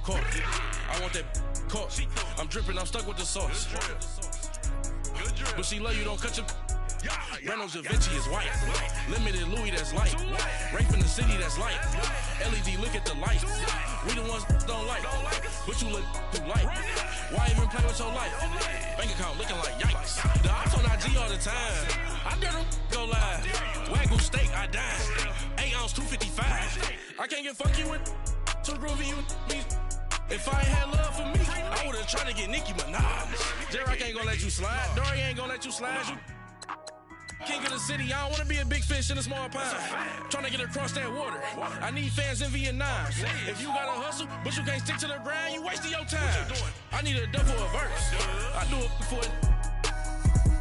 caught. I want that caught. I'm dripping, I'm stuck with the sauce. But she love you, don't cut your. Reynolds Da Vinci is white. Limited Louis, that's light. Rape in the city, that's light. LED, look at the light. We the ones don't like. But you look too light. Why even play with your life? Bank account looking like yikes. The ops on IG all the time. I dare them go live. Wagyu steak, I dine. 8 ounce, 255. I can't get funky with too groovy you me. If I ain't had love for me, I would've tried to get Nicki Minaj. J-Rock ain't gonna let you slide. Dory ain't gonna let you slide. You king of the city, I don't wanna be a big fish in a small pond. Trying to get across that water. I need fans in Vietnam. If you gotta hustle, but you can't stick to the grind, you wasting your time. I need a double a verse. I do it for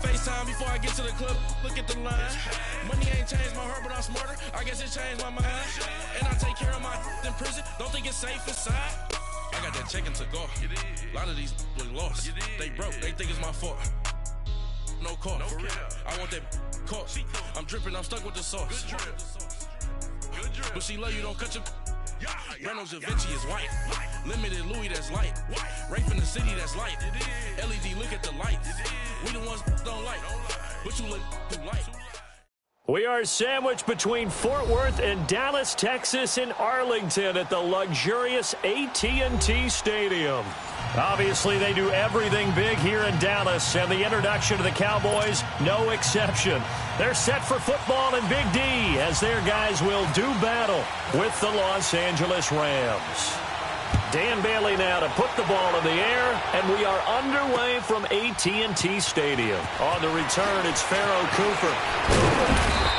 FaceTime before I get to the club. Look at the line. Money ain't changed my heart, but I'm smarter. I guess it changed my mind. And I take care of my in prison. Don't think it's safe inside. I got that check and took off. A lot of these look lost. They broke. They think it's my fault. No call, for real. I want that caught. I'm dripping, I'm stuck with the sauce. But she love you, don't cut your. Reynolds Da Vinci is white. Limited Louis, that's light. Rape in the city, that's light. LED, look at the lights. We the ones don't like. But you look too light. We are sandwiched between Fort Worth and Dallas, Texas, and Arlington at the luxurious AT&T Stadium. Obviously, they do everything big here in Dallas, and the introduction to the Cowboys, no exception. They're set for football in Big D as their guys will do battle with the Los Angeles Rams. Dan Bailey now to put the ball in the air, and we are underway from AT&T Stadium. On the return, it's Pharaoh Cooper.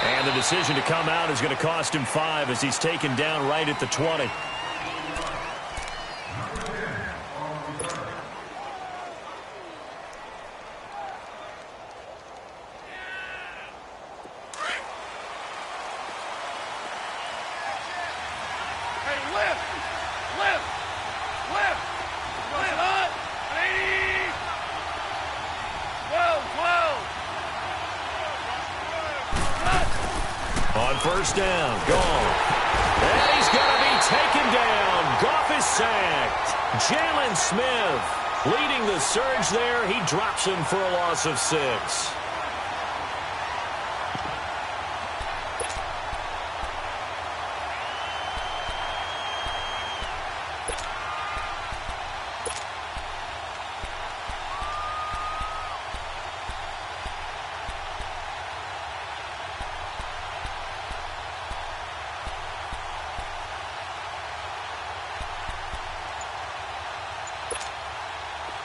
And the decision to come out is going to cost him 5 as he's taken down right at the 20. First down, gone. And he's going to be taken down. Goff is sacked. Jalen Smith leading the surge there. He drops him for a loss of 6.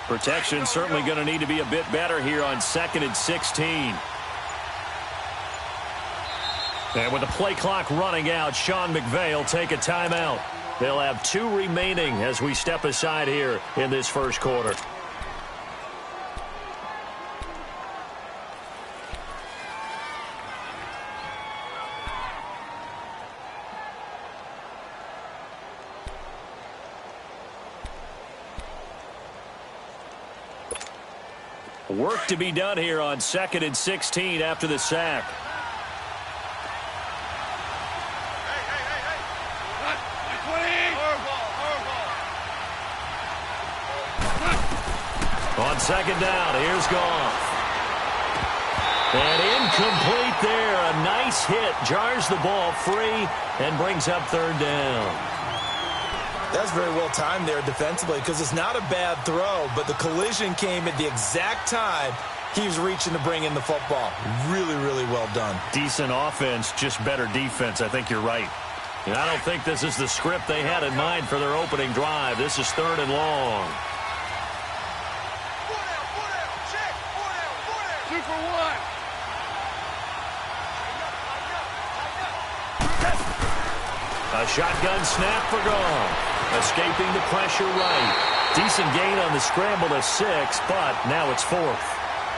Protection certainly going to need to be a bit better here on 2nd and 16. And with the play clock running out, Sean McVay will take a timeout. They'll have 2 remaining as we step aside here in this first quarter. Work to be done here on 2nd and 16 after the sack. On 2nd down, here's Goff. And incomplete there. A nice hit. Jars the ball free and brings up 3rd down. That's very well timed there defensively because it's not a bad throw, but the collision came at the exact time he was reaching to bring in the football. Really, really well done. Decent offense, just better defense. I think you're right. And I don't think this is the script they had in mind for their opening drive. This is 3rd and long. 2 for 1. A shotgun snap for Goff. Escaping the pressure right. Decent gain on the scramble to 6, but now it's 4th.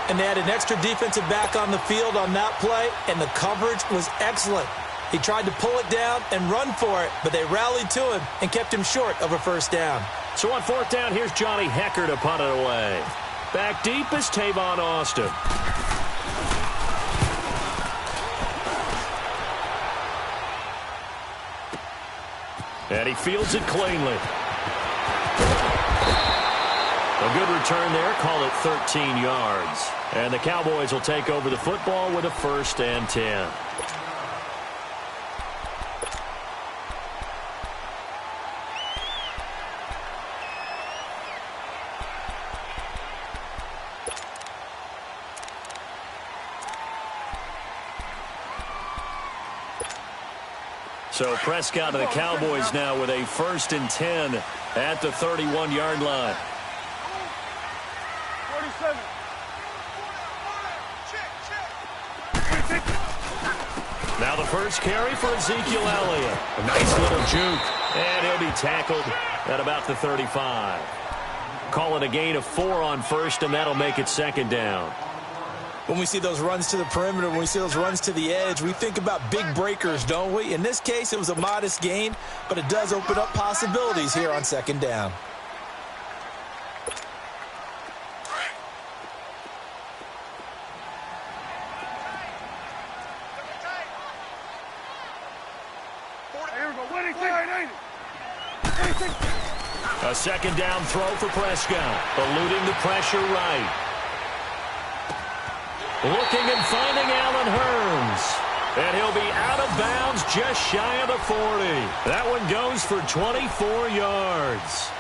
And they had an extra defensive back on the field on that play, and the coverage was excellent. He tried to pull it down and run for it, but they rallied to him and kept him short of a 1st down. So on 4th down, here's Johnny Hecker to punt it away. Back deep is Tavon Austin. And he fields it cleanly. A good return there. Call it 13 yards. And the Cowboys will take over the football with a 1st and 10. So Prescott and the Cowboys now with a 1st and 10 at the 31-yard line. 47. Now the first carry for Ezekiel Elliott. A nice little juke. And he'll be tackled at about the 35. Call it a gain of 4 on 1st, and that'll make it 2nd down. When we see those runs to the perimeter, when we see those runs to the edge, we think about big breakers, don't we? In this case, it was a modest gain, but it does open up possibilities here on 2nd down. A 2nd down throw for Prescott, eluding the pressure right. Looking and finding Allen Hurns. And he'll be out of bounds just shy of the 40. That one goes for 24 yards.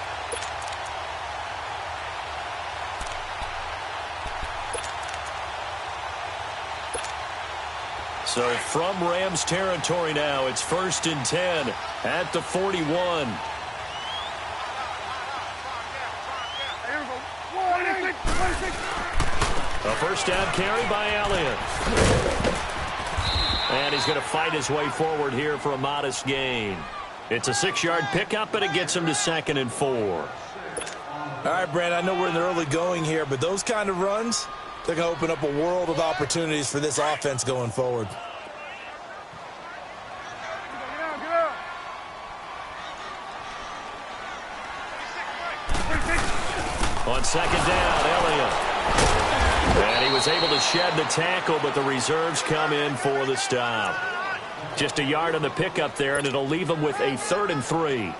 So from Rams territory now, it's 1st and 10 at the 41. A 1st down carry by Elliott. And he's going to fight his way forward here for a modest gain. It's a 6-yard pickup, and it gets him to 2nd and 4. All right, Brandon, I know we're in the early going here, but those kind of runs, they're going to open up a world of opportunities for this offense going forward. On 2nd down, Elliott. And he was able to shed the tackle, but the reserves come in for the stop. Just a yard on the pickup there, and it'll leave him with a 3rd and 3.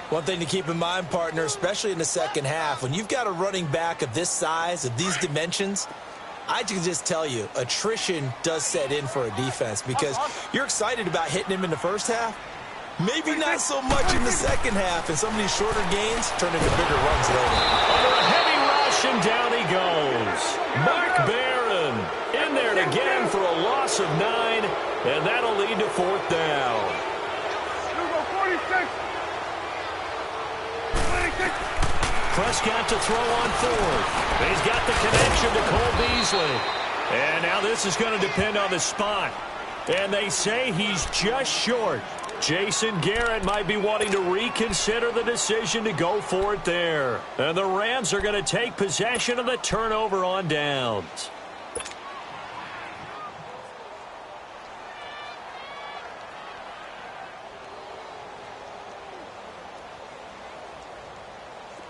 One thing to keep in mind, partner, especially in the second half, when you've got a running back of this size, of these dimensions, I can just tell you, attrition does set in for a defense because you're excited about hitting him in the first half. Maybe not so much in the second half, and some of these shorter gains turn into bigger runs later. Under a heavy rush, and down he goes. Mark Barron in there to get him for a loss of 9, and that'll lead to 4th down. Prescott to throw on 4th. He's got the connection to Cole Beasley. And now this is going to depend on the spot. And they say he's just short. Jason Garrett might be wanting to reconsider the decision to go for it there. And the Rams are going to take possession of the turnover on downs.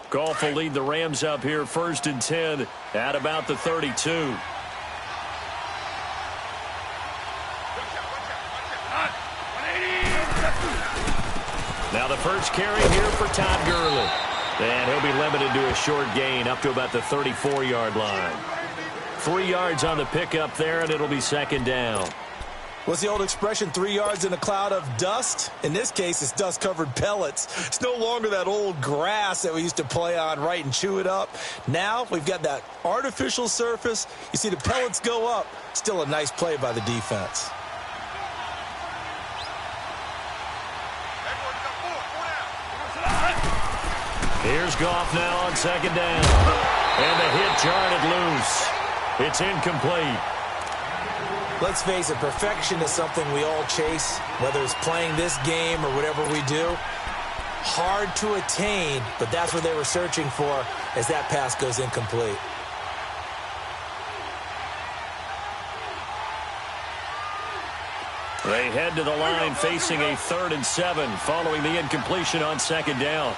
Goff will lead the Rams up here 1st and 10 at about the 32. Now the first carry here for Todd Gurley. And he'll be limited to a short gain up to about the 34-yard line. 3 yards on the pickup there, and it'll be 2nd down. What's the old expression, 3 yards in a cloud of dust? In this case, it's dust-covered pellets. It's no longer that old grass that we used to play on, right, and chew it up. Now we've got that artificial surface. You see the pellets go up. Still a nice play by the defense. Here's Goff now on 2nd down. And the hit jarred it loose. It's incomplete. Let's face it, perfection is something we all chase, whether it's playing this game or whatever we do. Hard to attain, but that's what they were searching for as that pass goes incomplete. They head to the line facing a 3rd and 7 following the incompletion on 2nd down.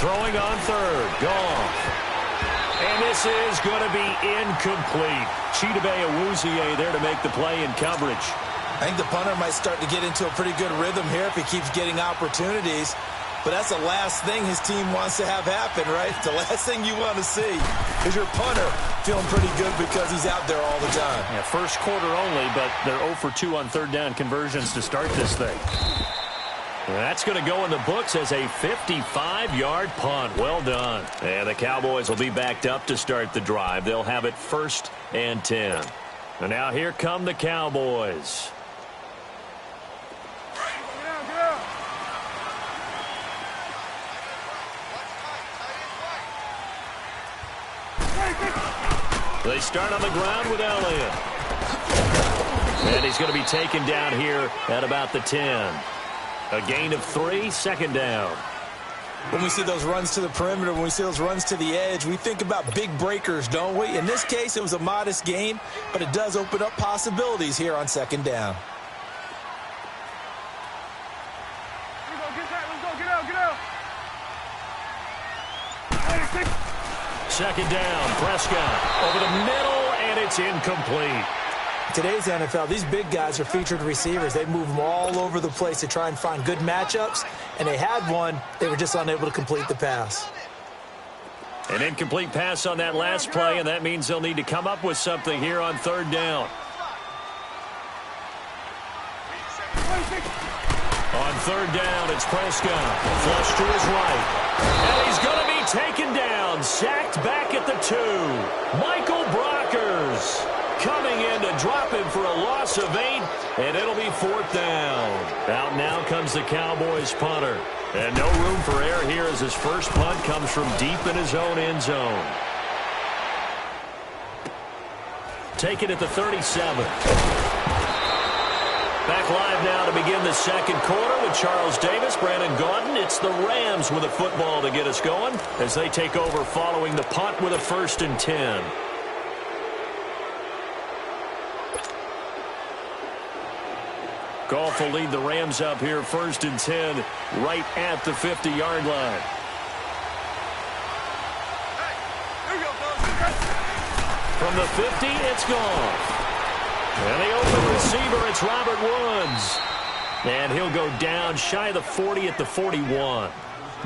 Throwing on 3rd, Goff. And this is going to be incomplete. Chidobe Awuzie there to make the play in coverage. I think the punter might start to get into a pretty good rhythm here if he keeps getting opportunities. But that's the last thing his team wants to have happen, right? The last thing you want to see is your punter feeling pretty good because he's out there all the time. Yeah, first quarter only, but they're 0 for 2 on third down conversions to start this thing. And that's going to go in the books as a 55-yard punt. Well done. And the Cowboys will be backed up to start the drive. They'll have it 1st and 10. And now here come the Cowboys. They start on the ground with Elliott. And he's going to be taken down here at about the 10. A gain of 3, 2nd down. When we see those runs to the perimeter, when we see those runs to the edge, we think about big breakers, don't we? In this case, it was a modest gain, but it does open up possibilities here on 2nd down. Second down, Prescott over the middle, and it's incomplete. Today's NFL, these big guys are featured receivers. They move them all over the place to try and find good matchups, and they had one. They were just unable to complete the pass. An incomplete pass on that last play, and that means they'll need to come up with something here on 3rd down. On 3rd down, it's Prescott. Flush to his right. And he's going to be taken down. Sacked back at the 2. Michael Brockers coming in to drop him for a loss of 8. And it'll be 4th down. Out now comes the Cowboys punter. And no room for error here as his first punt comes from deep in his own end zone. Taken at the 37. Back live now to begin the 2nd quarter with Charles Davis, Brandon Gaudin. It's the Rams with a football to get us going as they take over following the punt with a 1st and 10. Goff will lead the Rams up here 1st and 10 right at the 50-yard line. From the 50, it's Goff. And the open receiver, it's Robert Woods. And he'll go down shy of the 40 at the 41.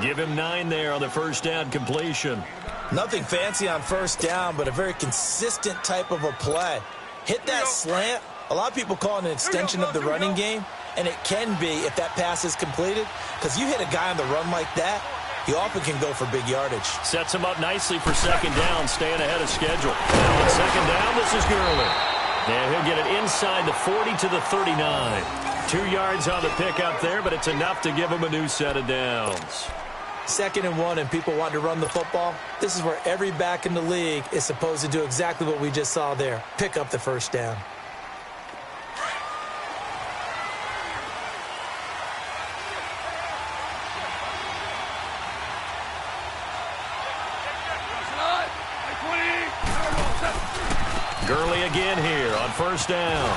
Give him 9 there on the 1st down completion. Nothing fancy on 1st down, but a very consistent type of a play. Hit that slant. A lot of people call it an extension of the running game, and it can be if that pass is completed, because you hit a guy on the run like that, he often can go for big yardage. Sets him up nicely for 2nd down, staying ahead of schedule. Now on 2nd down, this is Gurley. And he'll get it inside the 40 to the 39. 2 yards on the pickup there, but it's enough to give him a new set of downs. 2nd and 1, and people want to run the football. This is where every back in the league is supposed to do exactly what we just saw there. Pick up the 1st down. Gurley again here on 1st down.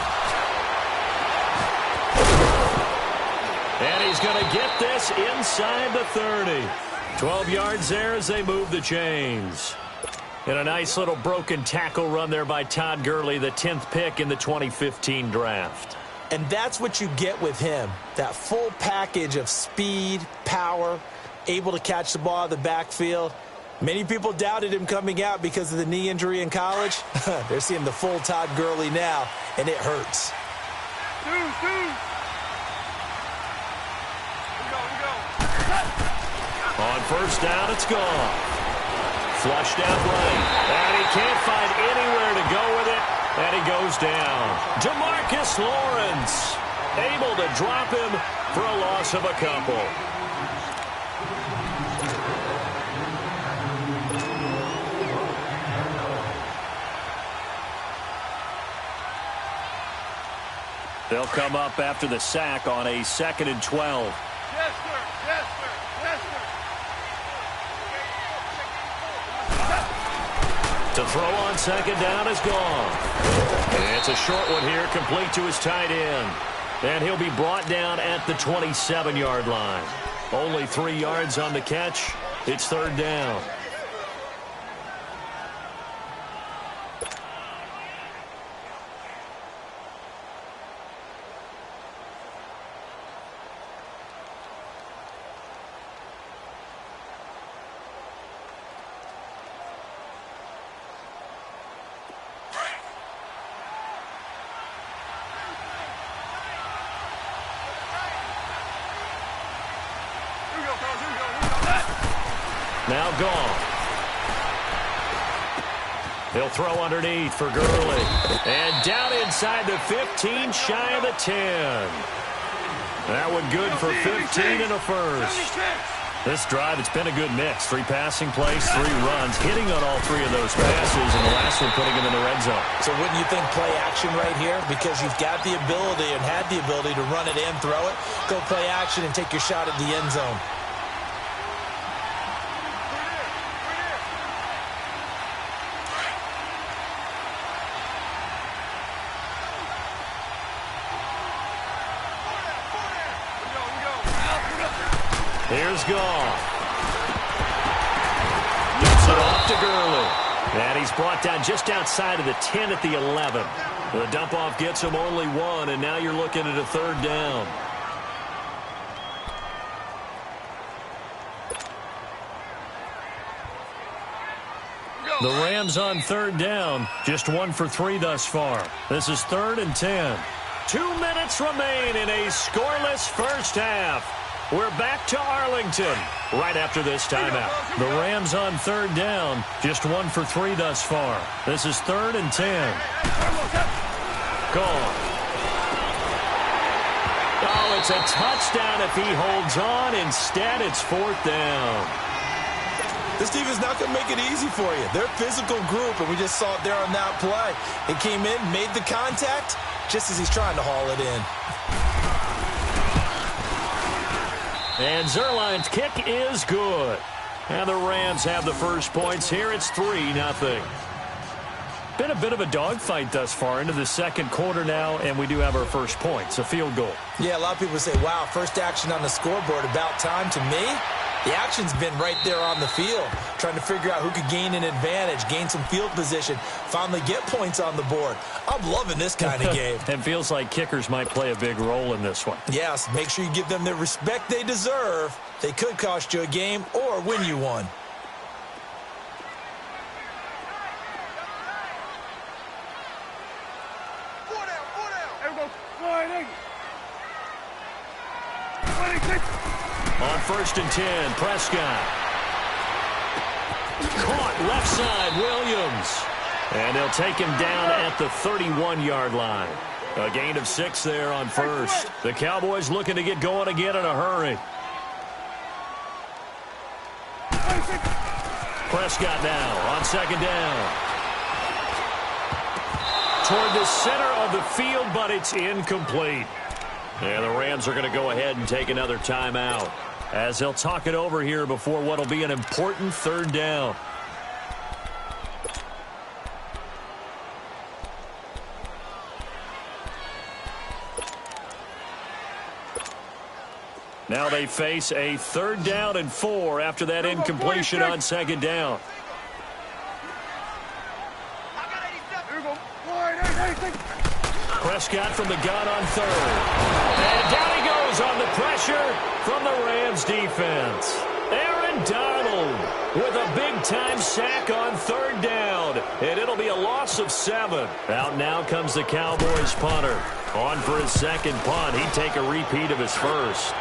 And he's going to get this inside the 30. 12 yards there as they move the chains. And a nice little broken tackle run there by Todd Gurley, the 10th pick in the 2015 draft. And that's what you get with him, that full package of speed, power, able to catch the ball out of the backfield. Many people doubted him coming out because of the knee injury in college. They're seeing the full Todd Gurley now, and it hurts. On 1st down, it's gone. Flushed out right. And he can't find anywhere to go with it, and he goes down. Demarcus Lawrence able to drop him for a loss of a couple. They'll come up after the sack on a 2nd and 12. Yes, sir. Yes, sir. Yes, sir. To throw on 2nd down is gone. And it's a short one here, complete to his tight end. And he'll be brought down at the 27-yard line. Only 3 yards on the catch. It's 3rd down. Now gone. He'll throw underneath for Gurley. And down inside the 15, shy of the 10. That one good for 15 and a first. This drive, it's been a good mix. 3 passing plays, 3 runs, hitting on all 3 of those passes, and the last one putting him in the red zone. So wouldn't you think play action right here? Because you've got the ability and had the ability to run it in, throw it, go play action, and take your shot at the end zone. Here's Goff. Gets it off to Gurley. And he's brought down just outside of the 10 at the 11. The dump-off gets him only 1, and now you're looking at a 3rd down. The Rams on 3rd down. Just 1 for 3 thus far. This is 3rd and 10. 2 minutes remain in a scoreless first half. We're back to Arlington right after this timeout. The Rams on 3rd down. Just 1 for 3 thus far. This is 3rd and 10. Gone. Oh, it's a touchdown if he holds on. Instead, it's 4th down. This team is not going to make it easy for you. They're a physical group, and we just saw it there on that play. It came in, made the contact, just as he's trying to haul it in. And Zerline's kick is good. And the Rams have the first points here. It's 3-0. Been a bit of a dogfight thus far into the second quarter now, and we do have our first points, a field goal. Yeah, a lot of people say, wow, first action on the scoreboard, about time. To me, the action's been right there on the field, trying to figure out who could gain an advantage, gain some field position, finally get points on the board. I'm loving this kind of game. It feels like kickers might play a big role in this one. Yes, make sure you give them the respect they deserve. They could cost you a game or win you one. On 1st and 10, Prescott. Caught left side, Williams. And they'll take him down at the 31-yard line. A gain of 6 there on 1st. The Cowboys looking to get going again in a hurry. Prescott now on 2nd down. Toward the center of the field, but it's incomplete. And the Rams are going to go ahead and take another timeout as they'll talk it over here before what will be an important 3rd down. Now they face a 3rd down and 4 after that incompletion on 2nd down. Prescott from the gun on 3rd. And down he goes on the pressure from the Rams defense. Aaron Donald with a big-time sack on 3rd down. And it'll be a loss of 7. Out now comes the Cowboys punter. On for his 2nd punt. He'd take a repeat of his 1st.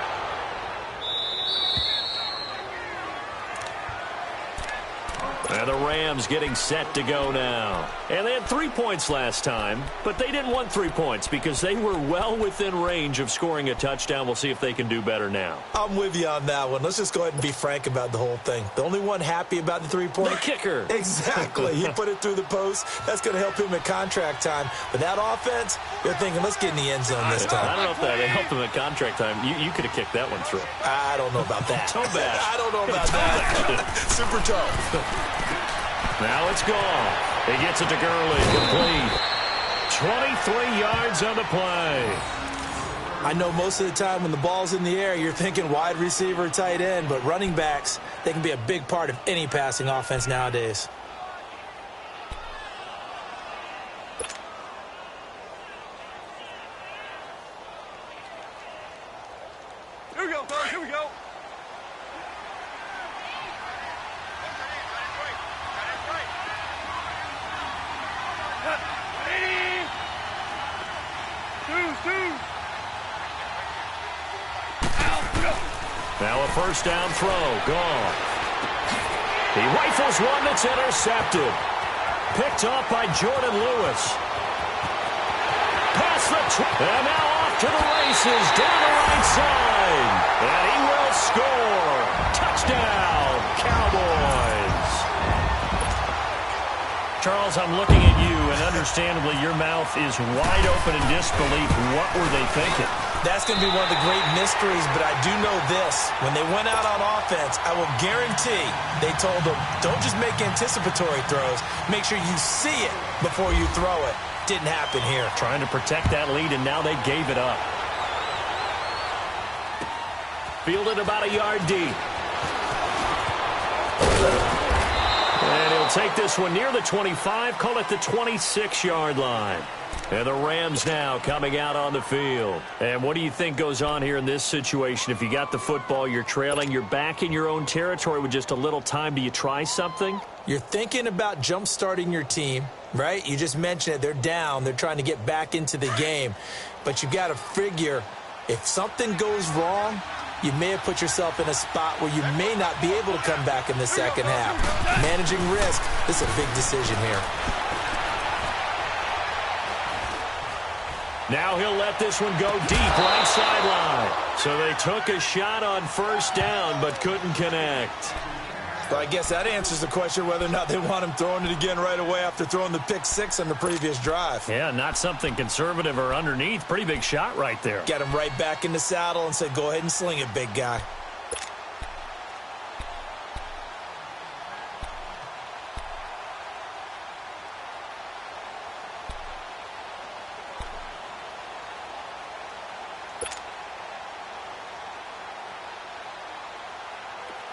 And the Rams getting set to go now. And they had 3 points last time, but they didn't want 3 points because they were well within range of scoring a touchdown. We'll see if they can do better now. I'm with you on that one. Let's just go ahead and be frank about the whole thing. The only one happy about the 3-point? The kicker. Exactly. He put it through the post. That's going to help him at contract time. But that offense, you're thinking, let's get in the end zone this time. I don't know if that helped him at contract time. You could have kicked that one through. I don't know about that. Toe bash. I don't know about that. Super toe. Now it's gone. He gets it to Gurley. Complete. 23 yards on the play. I know most of the time when the ball's in the air, you're thinking wide receiver, tight end, but running backs, they can be a big part of any passing offense nowadays. Here we go, fellas. Here we go. Now a 1st down throw. Gone. He rifles one that's intercepted. Picked off by Jordan Lewis. Past the and now off to the races down the right side. And he will score. Touchdown, Cowboys. Charles, I'm looking at you, and understandably your mouth is wide open in disbelief. What were they thinking? That's going to be one of the great mysteries, but I do know this. When they went out on offense, I will guarantee they told them, don't just make anticipatory throws. Make sure you see it before you throw it. Didn't happen here. Trying to protect that lead, and now they gave it up. Fielded about a yard deep. And he'll take this one near the 25, call it the 26-yard line. And the Rams now coming out on the field. And what do you think goes on here in this situation? If you got the football, you're trailing, you're back in your own territory with just a little time. Do you try something? You're thinking about jump-starting your team, right? You just mentioned it. They're down. They're trying to get back into the game. But you've got to figure if something goes wrong, you may have put yourself in a spot where you may not be able to come back in the second half. Managing risk, this is a big decision here. Now he'll let this one go deep right sideline. So they took a shot on first down but couldn't connect. Well, I guess that answers the question whether or not they want him throwing it again right away after throwing the pick six on the previous drive. Yeah, not something conservative or underneath. Pretty big shot right there. Got him right back in the saddle and said, go ahead and sling it, big guy.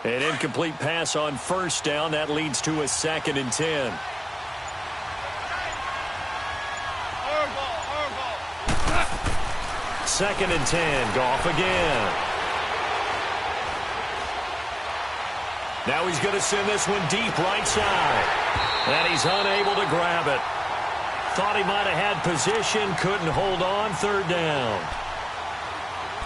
An incomplete pass on first down. That leads to a 2nd and 10. Second and 10. Goff again. Now he's going to send this one deep right side. And he's unable to grab it. Thought he might have had position. Couldn't hold on. 3rd down.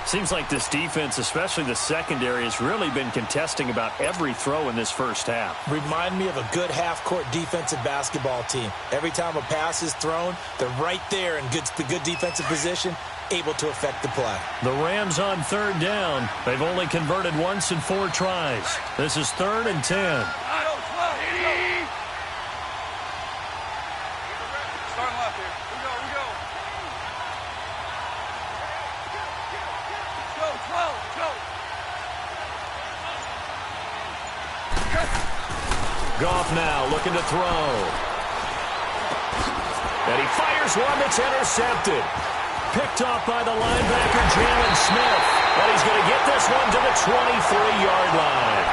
Seems like this defense, especially the secondary, has really been contesting about every throw in this first half. Remind me of a good half-court defensive basketball team. Every time a pass is thrown, they're right there in good defensive position, able to affect the play. The Rams on 3rd down. They've only converted once in 4 tries. This is 3rd and 10. Goff now looking to throw. And he fires one that's intercepted. Picked off by the linebacker, Jalen Smith. And he's going to get this one to the 23-yard line.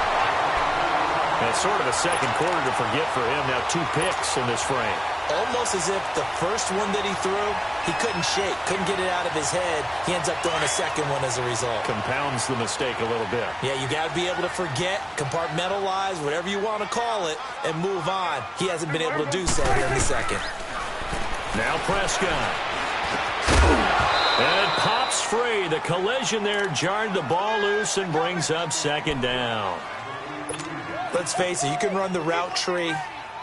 That's sort of a second quarter to forget for him. Now 2 picks in this frame. Almost as if the first one that he threw, he couldn't shake, couldn't get it out of his head. He ends up throwing a second one as a result. Compounds the mistake a little bit. Yeah, you got to be able to forget, compartmentalize, whatever you want to call it, and move on. He hasn't been able to do so here in the second. Now Prescott. And it pops free. The collision there jarred the ball loose and brings up 2nd down. Let's face it, you can run the route tree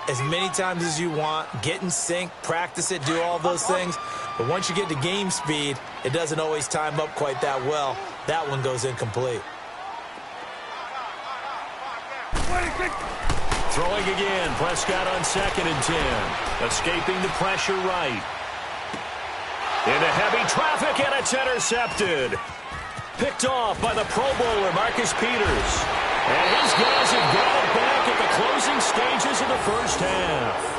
as many times as you want, get in sync, practice it, do all those things. But once you get to game speed, it doesn't always time up quite that well. That one goes incomplete. Throwing again, Prescott on 2nd and 10. Escaping the pressure right. Into heavy traffic, and it's intercepted. Picked off by the Pro Bowler, Marcus Peters. And his guys have got it back at the closing stages of the first half.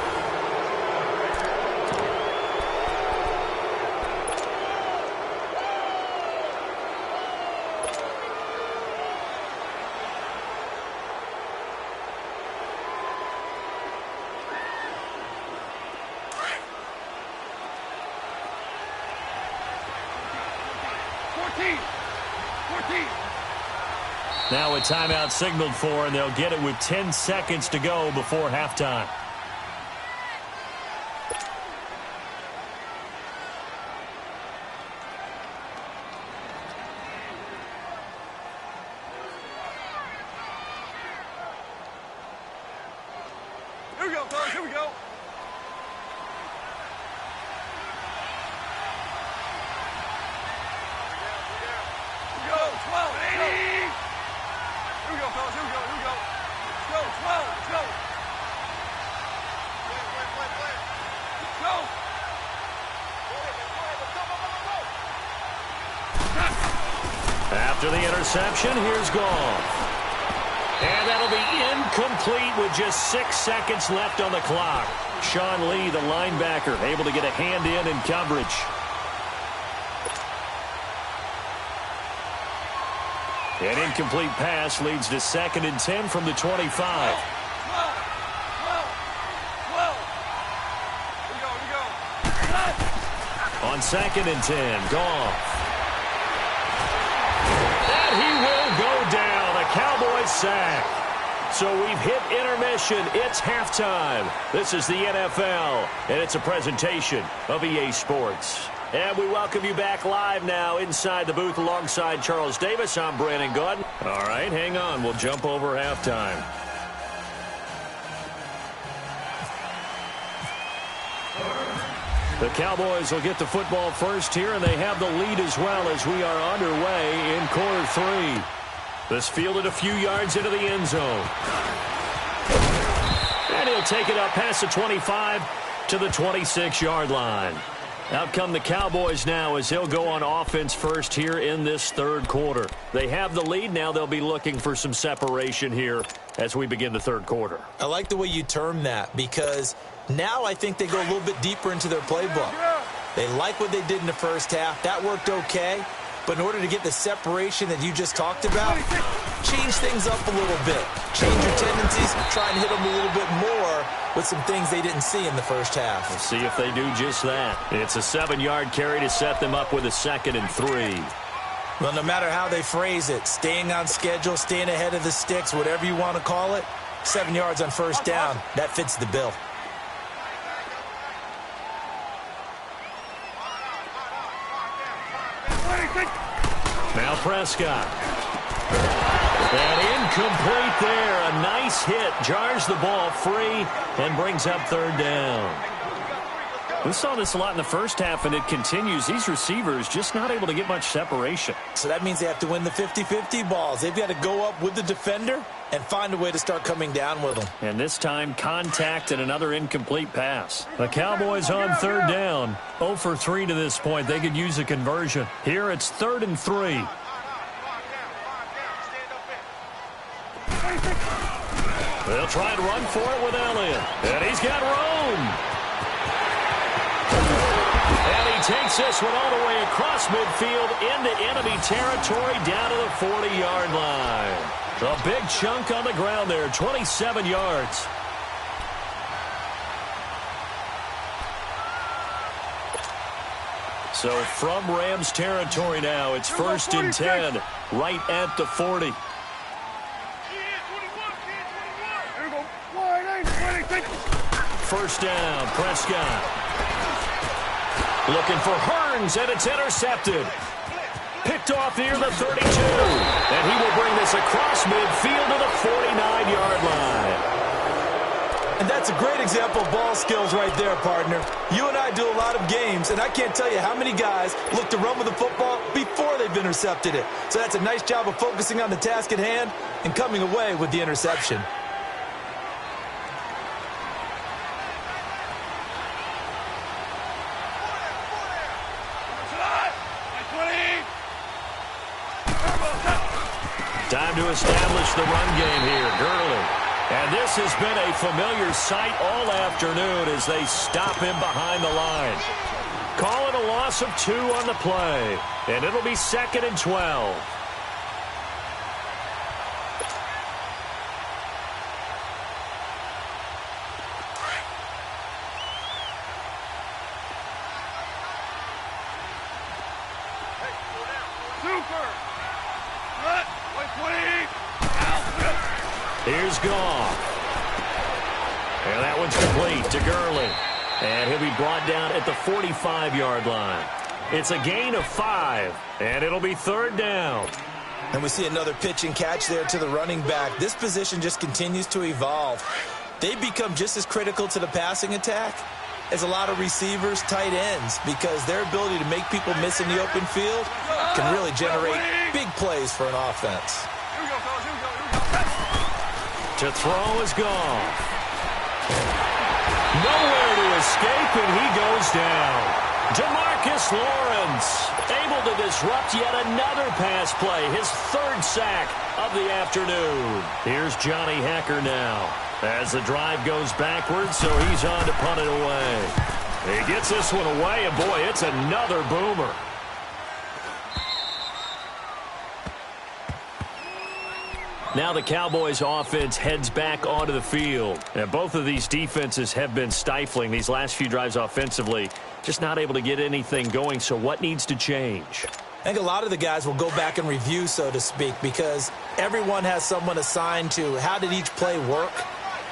Now a timeout signaled for, and they'll get it with 10 seconds to go before halftime. reception. Here's Goff. And that'll be incomplete with just 6 seconds left on the clock. Sean Lee, the linebacker, able to get a hand in coverage. An incomplete pass leads to 2nd and 10 from the 25. On 2nd and 10, Goff. And he will go down. A Cowboys sack. So we've hit intermission. It's halftime. This is the NFL, and it's a presentation of EA Sports. And we welcome you back live now inside the booth alongside Charles Davis. I'm Brandon Gaudin. All right, hang on. We'll jump over halftime. The Cowboys will get the football first here, and they have the lead as well as we are underway in quarter 3. This fielded a few yards into the end zone. And he'll take it up past the 25 to the 26-yard line. Out come the Cowboys now as they'll go on offense first here in this third quarter. They have the lead. Now they'll be looking for some separation here as we begin the third quarter. I like the way you term that because now I think they go a little bit deeper into their playbook. They like what they did in the first half. That worked okay. But in order to get the separation that you just talked about, change things up a little bit. Change your tendencies, try and hit them a little bit more with some things they didn't see in the first half. We'll see if they do just that. It's a 7-yard carry to set them up with a 2nd and 3. Well, no matter how they phrase it, staying on schedule, staying ahead of the sticks, whatever you want to call it, 7 yards on first down, that fits the bill. Now Prescott. And incomplete there. A nice hit. Jars the ball free and brings up 3rd down. We saw this a lot in the first half, and it continues. These receivers just not able to get much separation. So that means they have to win the 50-50 balls. They've got to go up with the defender and find a way to start coming down with them. And this time, contact and another incomplete pass. The Cowboys on 3rd down. 0 for 3 to this point. They could use a conversion. Here it's 3rd and 3. They'll try and run for it with Elliott. And he's got room. And he takes this one all the way across midfield into enemy territory down to the 40-yard line. A big chunk on the ground there, 27 yards. So from Rams territory now, it's 1st and 10, right at the 40. First down, Prescott. Looking for Hearns, and it's intercepted. Picked off near the 32. And he will bring this across midfield to the 49-yard line. And that's a great example of ball skills right there, partner. You and I do a lot of games, and I can't tell you how many guys look to run with the football before they've intercepted it. So that's a nice job of focusing on the task at hand and coming away with the interception. Time to establish the run game here. Gurley. And this has been a familiar sight all afternoon as they stop him behind the line. Call it a loss of 2 on the play. And it'll be 2nd and 12. Here's Goff. And that one's complete to Gurley. And he'll be brought down at the 45-yard line. It's a gain of 5, and it'll be 3rd down. And we see another pitch and catch there to the running back. This position just continues to evolve. They become just as critical to the passing attack as a lot of receivers, tight ends, because their ability to make people miss in the open field can really generate big plays for an offense. To throw is Goff. Nowhere to escape, and he goes down. DeMarcus Lawrence able to disrupt yet another pass play, his third sack of the afternoon. Here's Johnny Hecker now as the drive goes backwards, so he's on to punt it away. He gets this one away, and boy, it's another boomer. Now the Cowboys offense heads back onto the field. And both of these defenses have been stifling these last few drives offensively. Just not able to get anything going, so what needs to change? I think a lot of the guys will go back and review, so to speak, because everyone has someone assigned to how did each play work.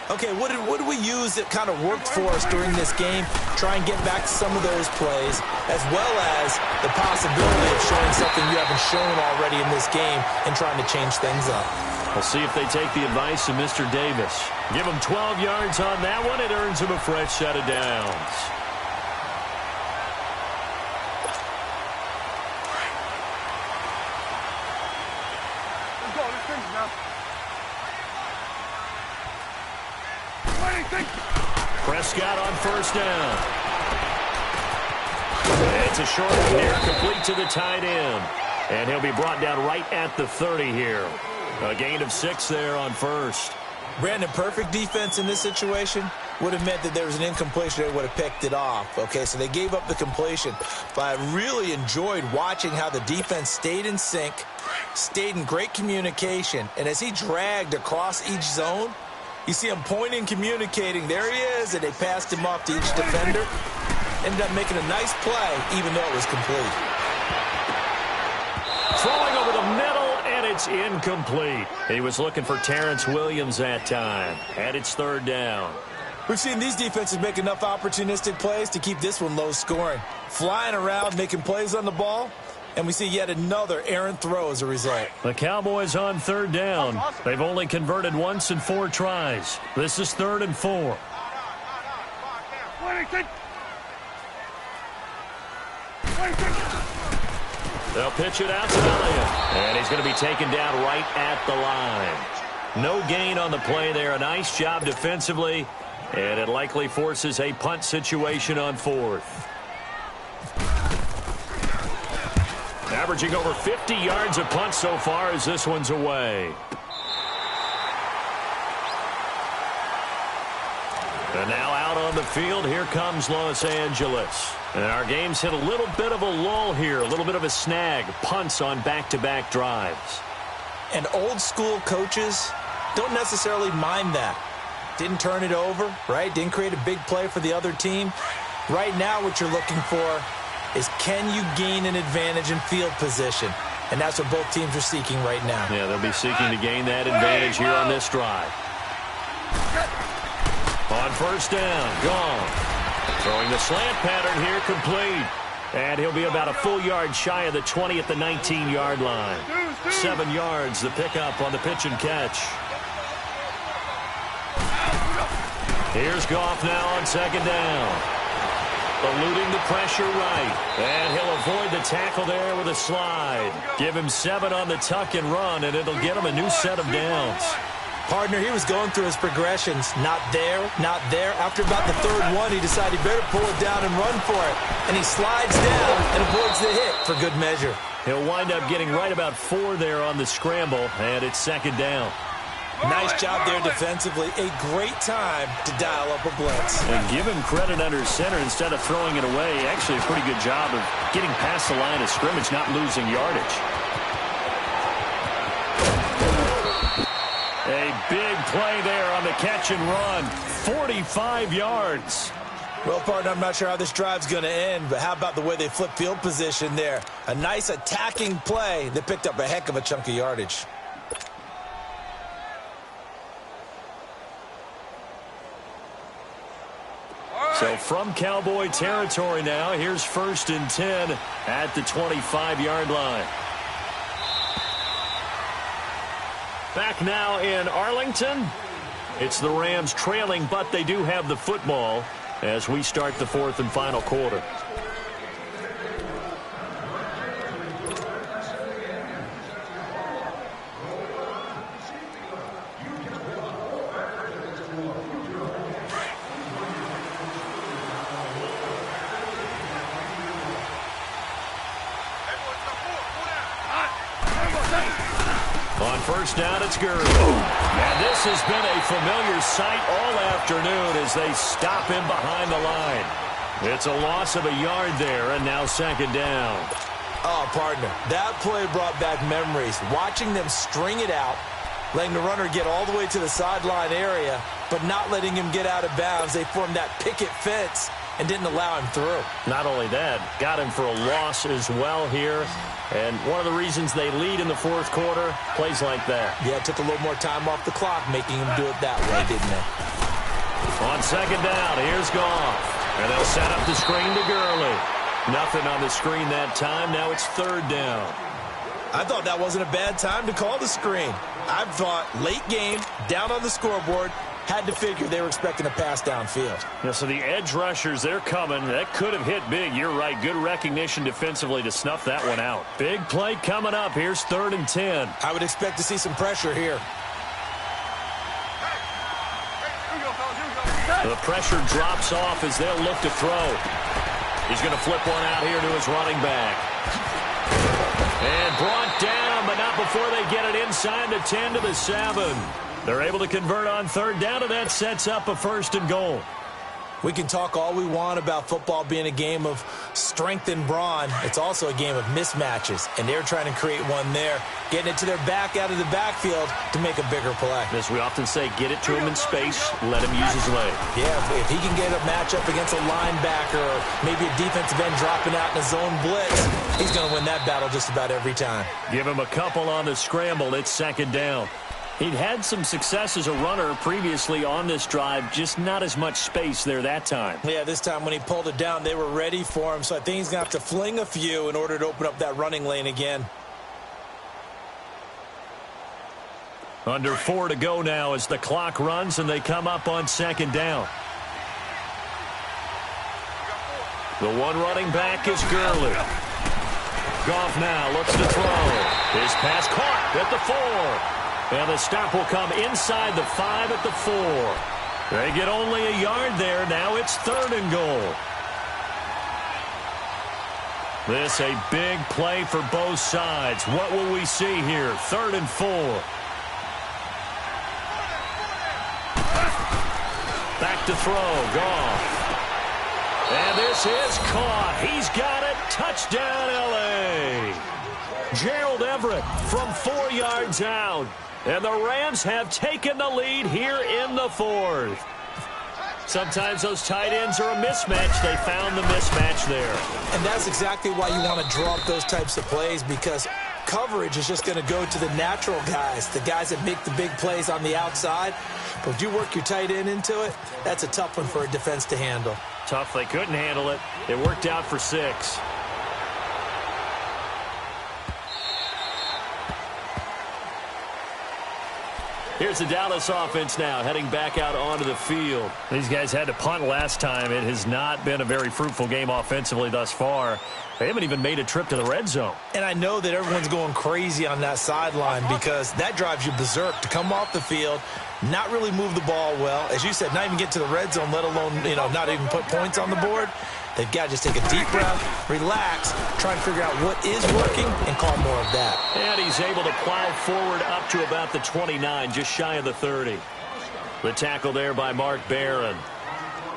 Okay, what did we use that kind of worked for us during this game? Try and get back to some of those plays, as well as the possibility of showing something you haven't shown already in this game and trying to change things up. We'll see if they take the advice of Mr. Davis. Give him 12 yards on that one. It earns him a fresh set of downs. Prescott on first down. It's a short one here, complete to the tight end. And he'll be brought down right at the 30 here. A gain of 6 there on first. Brandon, perfect defense in this situation would have meant that there was an incompletion. They would have picked it off. Okay, so they gave up the completion. But I really enjoyed watching how the defense stayed in sync, stayed in great communication. And as he dragged across each zone, you see him pointing, communicating. There he is, and they passed him off to each defender. Ended up making a nice play, even though it was complete. Throwing over the middle, and it's incomplete. He was looking for Terrence Williams that time. And it's third down. We've seen these defenses make enough opportunistic plays to keep this one low scoring. Flying around, making plays on the ball. And we see yet another errant throw as a result. The Cowboys on third down. They've only converted once in 4 tries. This is 3rd and 4. They'll pitch it out to Elliott. And he's going to be taken down right at the line. No gain on the play there. A nice job defensively. And it likely forces a punt situation on 4th. Averaging over 50 yards a punt so far as this one's away. And now out on the field, here comes Los Angeles. And our game's hit a little bit of a lull here, a little bit of a snag. Punts on back-to-back drives. And old school coaches don't necessarily mind that. Didn't turn it over, right? Didn't create a big play for the other team. Right now what you're looking for is can you gain an advantage in field position? And that's what both teams are seeking right now. Yeah, they'll be seeking to gain that advantage here on this drive. On first down, gone. Throwing the slant pattern here, complete. And he'll be about a full yard shy of the 20 at the 19-yard line. 7 yards, the pickup on the pitch and catch. Here's Goff now on second down. Eluding the pressure right. And he'll avoid the tackle there with a slide. Give him 7 on the tuck and run, and it'll get him a new set of downs. Partner, he was going through his progressions. Not there, not there. After about the 3rd one, he decided he better pull it down and run for it. And he slides down and avoids the hit for good measure. He'll wind up getting right about 4 there on the scramble, and it's second down. Nice job there defensively. A great time to dial up a blitz. And give him credit under center instead of throwing it away. Actually a pretty good job of getting past the line of scrimmage, not losing yardage. A big play there on the catch and run. 45 yards. Well, partner, I'm not sure how this drive's going to end, but how about the way they flip field position there? A nice attacking play that picked up a heck of a chunk of yardage. So from Cowboy territory now, here's 1st and 10 at the 25-yard line. Back now in Arlington. It's the Rams trailing, but they do have the football as we start the 4th and final quarter. first down, it's Gurley. And this has been a familiar sight all afternoon as they stop him behind the line. It's a loss of a yard there, and now second down. Oh, partner, that play brought back memories. Watching them string it out, letting the runner get all the way to the sideline area, but not letting him get out of bounds. They formed that picket fence and didn't allow him through. Not only that, got him for a loss as well here. And one of the reasons they lead in the fourth quarter, plays like that. Yeah, it took a little more time off the clock, making him do it that way, didn't it? On second down, here's Goff. And they'll set up the screen to Gurley. Nothing on the screen that time. Now it's third down. I thought that wasn't a bad time to call the screen. I thought late game, down on the scoreboard, had to figure they were expecting a pass downfield. Yeah, so the edge rushers, they're coming. That could have hit big. You're right. Good recognition defensively to snuff that one out. Big play coming up. Here's 3rd and 10. I would expect to see some pressure here. The pressure drops off as they'll look to throw. He's going to flip one out here to his running back. And brought down, but not before they get it inside the 10 to the 7. They're able to convert on third down, and that sets up a 1st and goal. We can talk all we want about football being a game of strength and brawn. It's also a game of mismatches, and they're trying to create one there, getting it to their back out of the backfield to make a bigger play. As we often say, get it to him in space, let him use his leg. Yeah, if he can get a matchup against a linebacker or maybe a defensive end dropping out in a zone blitz, he's going to win that battle just about every time. Give him a couple on the scramble. It's second down. He'd had some success as a runner previously on this drive, just not as much space there that time. Yeah, this time when he pulled it down, they were ready for him, so I think he's going to have to fling a few in order to open up that running lane again. Under 4 to go now as the clock runs and they come up on second down. The one running back is Gurley. Goff now looks to throw. His pass caught at the 4. And the stop will come inside the 5 at the 4. They get only a yard there. Now it's 3rd and goal. This a big play for both sides. What will we see here? 3rd and 4. Back to throw. Goff. And this is caught. He's got it. Touchdown, L.A. Gerald Everett from 4 yards out. And the Rams have taken the lead here in the 4th. Sometimes those tight ends are a mismatch. They found the mismatch there. And that's exactly why you want to draw up those types of plays, because coverage is just going to go to the natural guys, the guys that make the big plays on the outside. But if you work your tight end into it, that's a tough one for a defense to handle. Tough. They couldn't handle it. It worked out for 6. Here's the Dallas offense now, heading back out onto the field. These guys had to punt last time. It has not been a very fruitful game offensively thus far. They haven't even made a trip to the red zone. And I know that everyone's going crazy on that sideline because that drives you berserk to come off the field, not really move the ball well. As you said, not even get to the red zone, let alone, not even put points on the board. They've got to just take a deep breath, relax, try and figure out what is working, and call more of that. And he's able to plow forward up to about the 29, just shy of the 30. The tackle there by Mark Barron.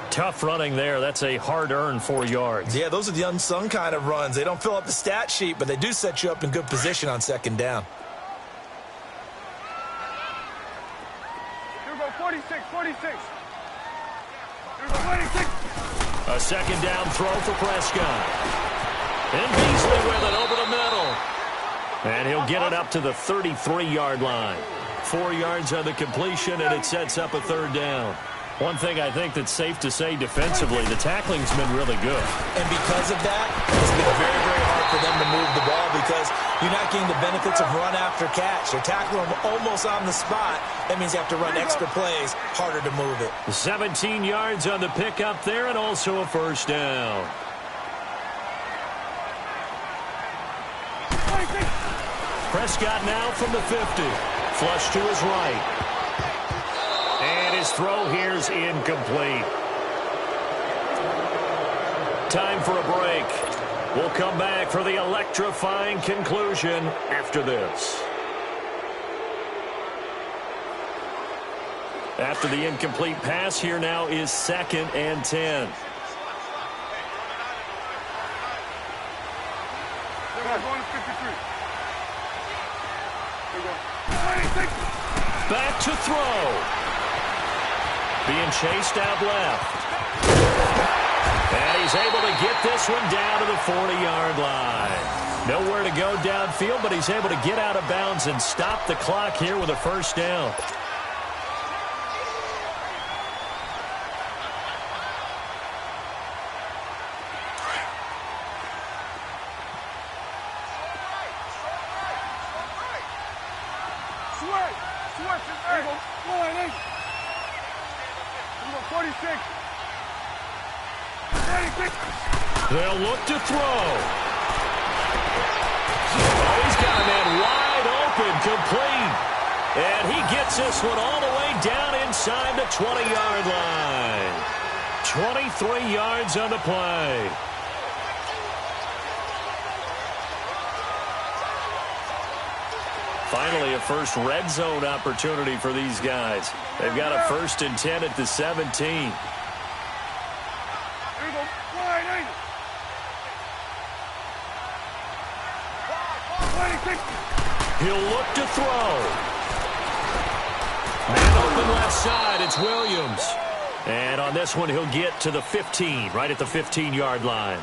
Tough running there. That's a hard-earned 4 yards. Yeah, those are the unsung kind of runs. They don't fill up the stat sheet, but they do set you up in good position on second down. Here we go, 46. Here we go, 46. A second down throw for Prescott. And Beasley with it over the middle. And he'll get it up to the 33-yard line. 4 yards on the completion, and it sets up a third down. One thing I think that's safe to say defensively, the tackling's been really good. And because of that, it's been very, very hard for them to move the ball because you're not getting the benefits of run after catch. They're tackling them almost on the spot. That means you have to run extra plays, harder to move it. 17 yards on the pickup there and also a first down. Prescott now from the 50. Flush to his right. And his throw here's incomplete. Time for a break. We'll come back for the electrifying conclusion after this. After the incomplete pass, here now is 2nd and 10. Back to throw. Being chased out left. And he's able to get this one down to the 40-yard line. Nowhere to go downfield, but he's able to get out of bounds and stop the clock here with a first down. They'll look to throw. Oh, he's got a man wide open, complete. And he gets this one all the way down inside the 20-yard line. 23 yards on the play. Finally, a first red zone opportunity for these guys. They've got a 1st and 10 at the 17. He'll look to throw. Man open left side, it's Williams. And on this one, he'll get to the 15, right at the 15-yard line.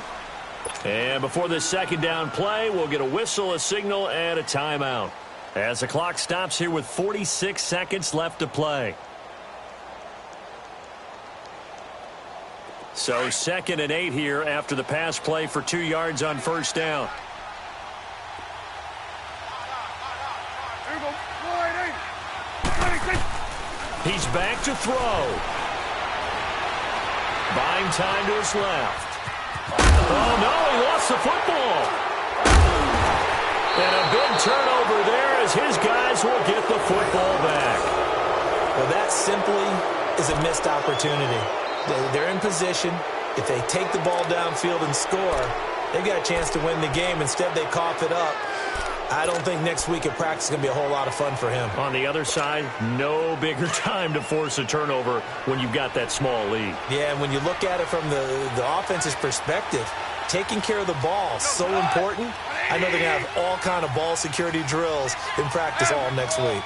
And before this second down play, we'll get a whistle, a signal, and a timeout. As the clock stops here with 46 seconds left to play. So 2nd and 8 here after the pass play for 2 yards on first down. He's back to throw. Buying time to his left. Oh, no, he lost the football. And a big turnover there as his guys will get the football back. Well, that simply is a missed opportunity. They're in position. If they take the ball downfield and score, they've got a chance to win the game. Instead, they cough it up. I don't think next week at practice is going to be a whole lot of fun for him. On the other side, no bigger time to force a turnover when you've got that small lead. Yeah, and when you look at it from the offense's perspective, taking care of the ball is so important. I know they're going to have all kind of ball security drills in practice all next week.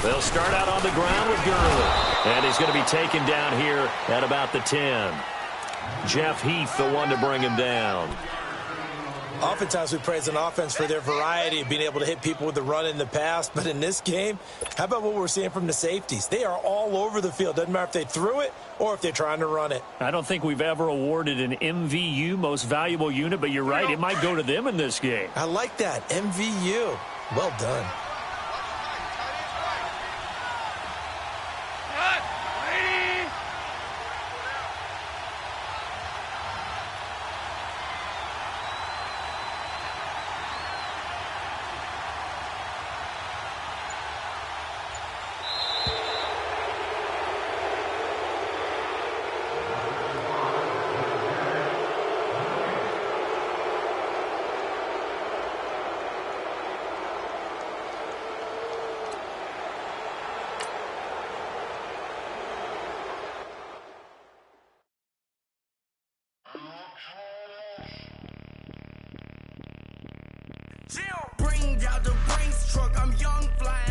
They'll start out on the ground with Gurley. And he's going to be taken down here at about the 10. Jeff Heath, the one to bring him down. Oftentimes we praise an offense for their variety of being able to hit people with the run in the past. But in this game, how about what we're seeing from the safeties? They are all over the field. Doesn't matter if they threw it or if they're trying to run it. I don't think we've ever awarded an MVU, most valuable unit, but you're right. It might go to them in this game. I like that. MVU. Well done. Bring out the Brinks truck, I'm young, fly